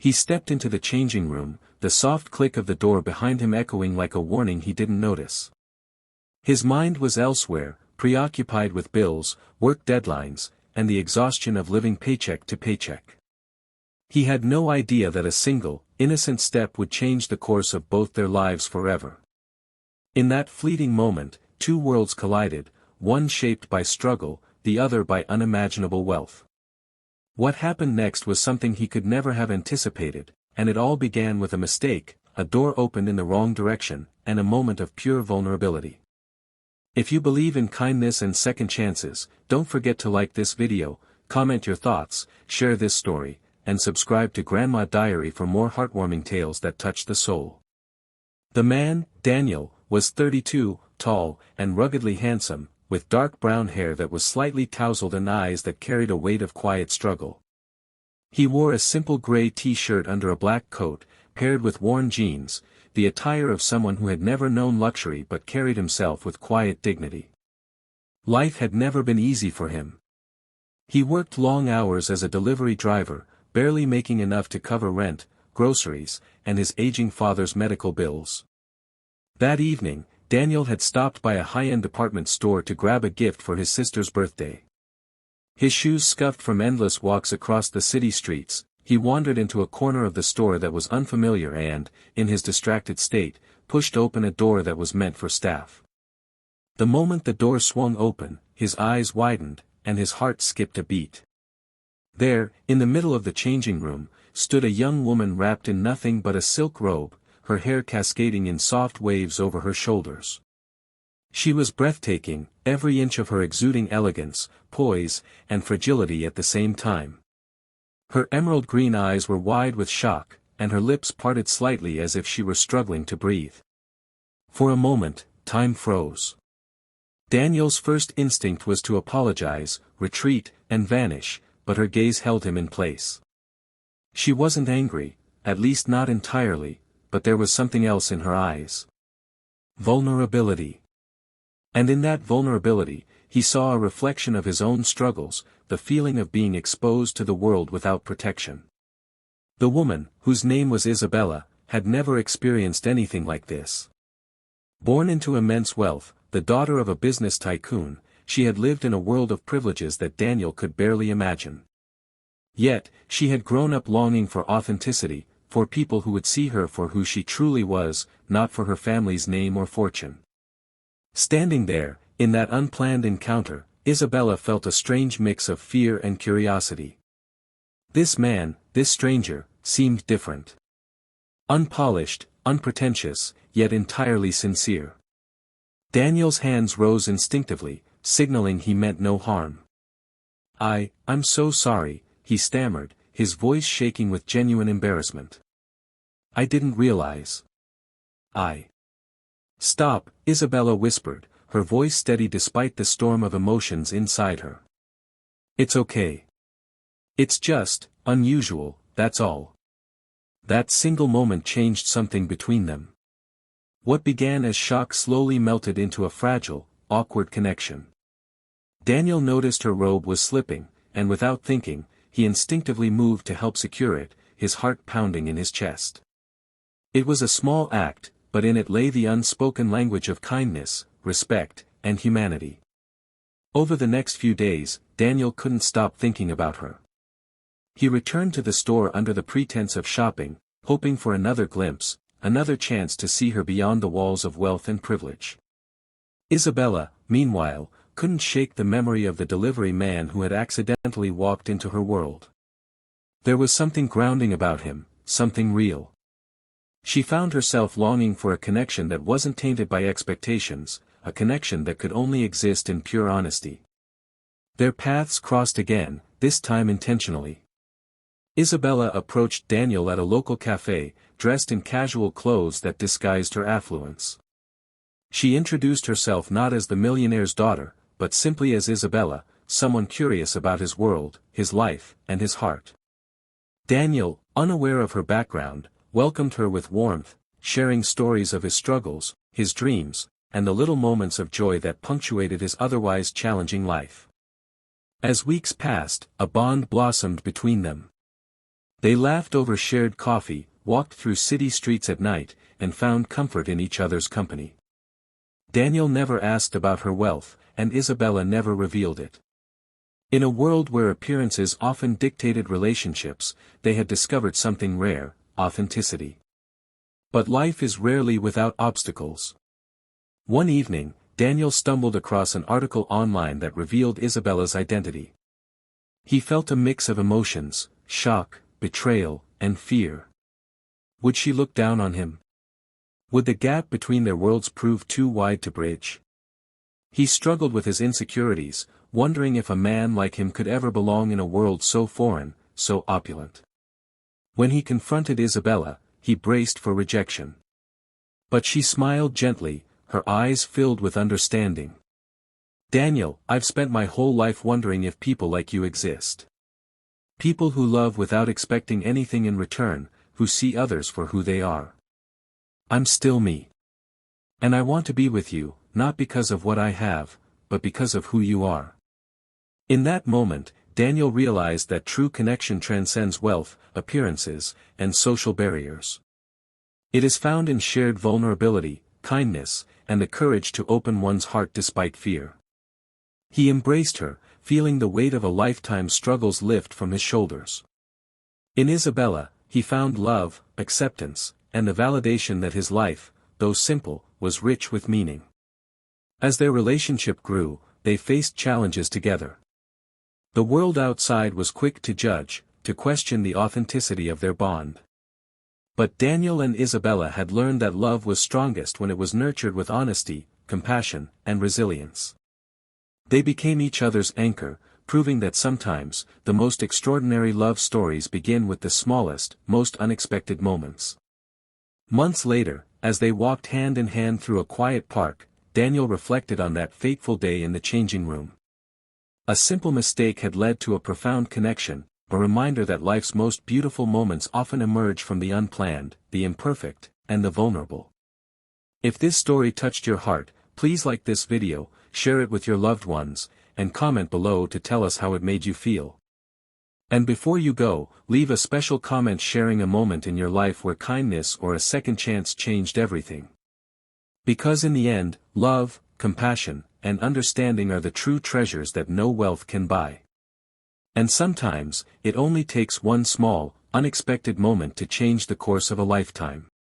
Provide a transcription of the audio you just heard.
He stepped into the changing room, the soft click of the door behind him echoing like a warning he didn't notice. His mind was elsewhere, preoccupied with bills, work deadlines, and the exhaustion of living paycheck to paycheck. He had no idea that a single, innocent step would change the course of both their lives forever. In that fleeting moment, two worlds collided, one shaped by struggle, the other by unimaginable wealth. What happened next was something he could never have anticipated, and it all began with a mistake, a door opened in the wrong direction, and a moment of pure vulnerability. If you believe in kindness and second chances, don't forget to like this video, comment your thoughts, share this story, and subscribe to Grandma Diary for more heartwarming tales that touch the soul. The man, Daniel, was 32, tall, and ruggedly handsome, with dark brown hair that was slightly tousled and eyes that carried a weight of quiet struggle. He wore a simple gray t-shirt under a black coat, paired with worn jeans, the attire of someone who had never known luxury but carried himself with quiet dignity. Life had never been easy for him. He worked long hours as a delivery driver, barely making enough to cover rent, groceries, and his aging father's medical bills. That evening, Daniel had stopped by a high-end department store to grab a gift for his sister's birthday. His shoes scuffed from endless walks across the city streets, he wandered into a corner of the store that was unfamiliar and, in his distracted state, pushed open a door that was meant for staff. The moment the door swung open, his eyes widened, and his heart skipped a beat. There, in the middle of the changing room, stood a young woman wrapped in nothing but a silk robe, her hair cascading in soft waves over her shoulders. She was breathtaking, every inch of her exuding elegance, poise, and fragility at the same time. Her emerald green eyes were wide with shock, and her lips parted slightly as if she were struggling to breathe. For a moment, time froze. Daniel's first instinct was to apologize, retreat, and vanish, but her gaze held him in place. She wasn't angry, at least not entirely, but there was something else in her eyes. Vulnerability. And in that vulnerability, he saw a reflection of his own struggles, the feeling of being exposed to the world without protection. The woman, whose name was Isabella, had never experienced anything like this. Born into immense wealth, the daughter of a business tycoon, she had lived in a world of privileges that Daniel could barely imagine. Yet, she had grown up longing for authenticity, for people who would see her for who she truly was, not for her family's name or fortune. Standing there, in that unplanned encounter, Isabella felt a strange mix of fear and curiosity. This man, this stranger, seemed different. Unpolished, unpretentious, yet entirely sincere. Daniel's hands rose instinctively, signaling he meant no harm. I'm so sorry, he stammered, his voice shaking with genuine embarrassment. I didn't realize. Stop, Isabella whispered, her voice steady despite the storm of emotions inside her. It's okay. It's just, unusual, that's all. That single moment changed something between them. What began as shock slowly melted into a fragile, awkward connection. Daniel noticed her robe was slipping, and without thinking, he instinctively moved to help secure it, his heart pounding in his chest. It was a small act, but in it lay the unspoken language of kindness, respect, and humanity. Over the next few days, Daniel couldn't stop thinking about her. He returned to the store under the pretense of shopping, hoping for another glimpse, another chance to see her beyond the walls of wealth and privilege. Isabella, meanwhile, couldn't shake the memory of the delivery man who had accidentally walked into her world. There was something grounding about him, something real. She found herself longing for a connection that wasn't tainted by expectations, a connection that could only exist in pure honesty. Their paths crossed again, this time intentionally. Isabella approached Daniel at a local cafe, dressed in casual clothes that disguised her affluence. She introduced herself not as the millionaire's daughter, but simply as Isabella, someone curious about his world, his life, and his heart. Daniel, unaware of her background, welcomed her with warmth, sharing stories of his struggles, his dreams, and the little moments of joy that punctuated his otherwise challenging life. As weeks passed, a bond blossomed between them. They laughed over shared coffee, walked through city streets at night, and found comfort in each other's company. Daniel never asked about her wealth, and Isabella never revealed it. In a world where appearances often dictated relationships, they had discovered something rare: authenticity. But life is rarely without obstacles. One evening, Daniel stumbled across an article online that revealed Isabella's identity. He felt a mix of emotions: shock, betrayal, and fear. Would she look down on him? Would the gap between their worlds prove too wide to bridge? He struggled with his insecurities, wondering if a man like him could ever belong in a world so foreign, so opulent. When he confronted Isabella, he braced for rejection. But she smiled gently, her eyes filled with understanding. "Daniel, I've spent my whole life wondering if people like you exist. People who love without expecting anything in return, who see others for who they are. I'm still me. And I want to be with you, not because of what I have, but because of who you are." In that moment, Daniel realized that true connection transcends wealth, appearances, and social barriers. It is found in shared vulnerability, kindness, and the courage to open one's heart despite fear. He embraced her, feeling the weight of a lifetime's struggles lift from his shoulders. In Isabella, he found love, acceptance, and the validation that his life, though simple, was rich with meaning. As their relationship grew, they faced challenges together. The world outside was quick to judge, to question the authenticity of their bond. But Daniel and Isabella had learned that love was strongest when it was nurtured with honesty, compassion, and resilience. They became each other's anchor, proving that sometimes, the most extraordinary love stories begin with the smallest, most unexpected moments. Months later, as they walked hand in hand through a quiet park, Daniel reflected on that fateful day in the changing room. A simple mistake had led to a profound connection, a reminder that life's most beautiful moments often emerge from the unplanned, the imperfect, and the vulnerable. If this story touched your heart, please like this video, share it with your loved ones, and comment below to tell us how it made you feel. And before you go, leave a special comment sharing a moment in your life where kindness or a second chance changed everything. Because in the end, love, compassion, and understanding are the true treasures that no wealth can buy. And sometimes, it only takes one small, unexpected moment to change the course of a lifetime.